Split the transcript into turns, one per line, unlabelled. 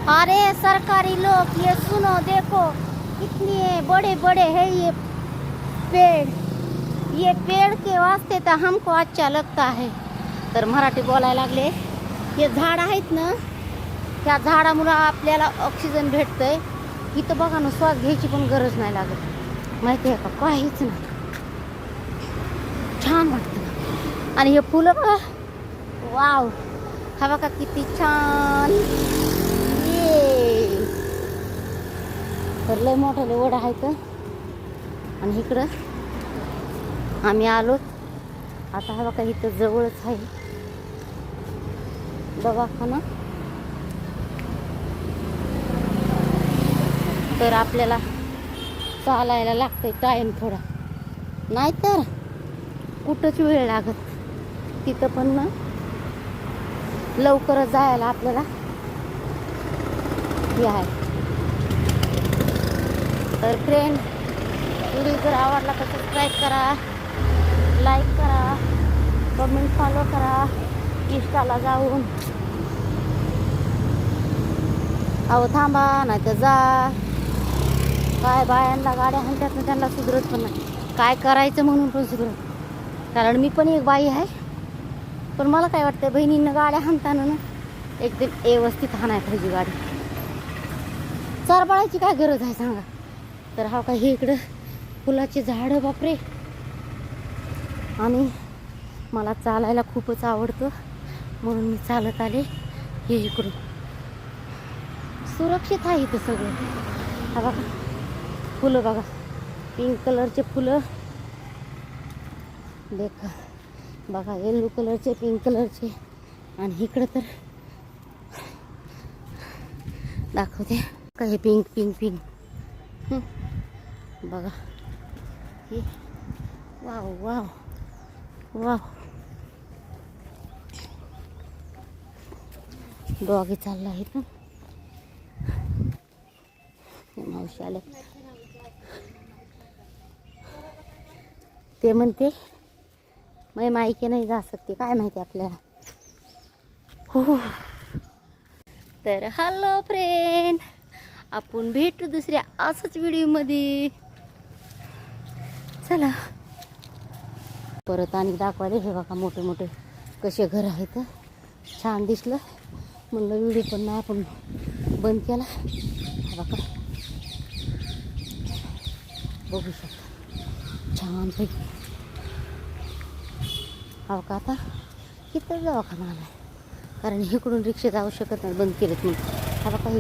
अरे सरकारी लोग ये सुनो, देखो कितने बड़े बड़े है ये पेड़। ये पेड़ के वास्ते तर हमको अच्छा लगता है. तर मराठी बोलायला लागले. हे झाड आहेत ना, त्या झाडामुळे आपल्याला ऑक्सिजन भेटतंय. इथं बघा ना, श्वास घ्यायची पण गरज नाही लागत, माहिती आहे का? काहीच नाही, छान वाटतं. आणि हे फुलं बघा, वाव, हा बघा किती छान. ये तर लय मोठाले वड आहेत. आणि इकडं आम्ही आलो. आता हा बघा इथं जवळच आहे दवाखाना. तर आपल्याला चालायला लागतंय टाइम थोडा, नाहीतर कुठंच वेळ लागत. तिथं पण ना लवकरच जायला आपल्याला हे आहे. तर फ्रेंड, व्हिडिओ जर आवडला तर सबस्क्राईब करा, लाईक करा, कमेंट फॉलो करा. इंस्टाला जाऊन अहो थांबा, नाही तर जा. काय बायांना गाड्या हाणतात ना, त्यांना सुधरत पण नाही. काय करायचं म्हणून पण सुधरत. कारण मी पण एक बाई आहे, पण मला काय वाटतं, बहिणींना गाड्या हाणताना ना एकदम व्यवस्थित हाणायला पाहिजे गाडी. चारबाळाची काय गरज आहे सांगा. तर हा काय हे इकडं फुलाचे झाडं, बापरे. आणि मला चालायला खूपच आवडतं, म्हणून मी चालत आले. हे इकडून सुरक्षित आहे इथं सगळं. हा बघा फुलं, बघा पिंक कलरचे फुलं, देखा बघा, येलो कलरचे, पिंक कलरचे. आणि इकडं तर दाखवते का, हे पिंक पिंक पिंक. बघा हे, वाव वाव वाव. डॉगी चालला आहे ना, मावशी आले. ते म्हणते मैं मायके नाही जा सकते, काय माहिती आपल्याला. हो. तर हॅलो फ्रेंड, आपण भेटू दुसऱ्या असंच व्हिडिओमध्ये. चला परत आणि दाखवायला. हे बघा मोठे मोठे कसे घर आहेत, छान दिसलं म्हणलं व्हिडिओ पण नाही आपण बंद केला. बघा बघू शकता छान पैकी. हो का, आता इथं दवाखाना आला, कारण इकडून रिक्षा जाऊ शकत नाही, बंद केलेत म्हणून. हा बघा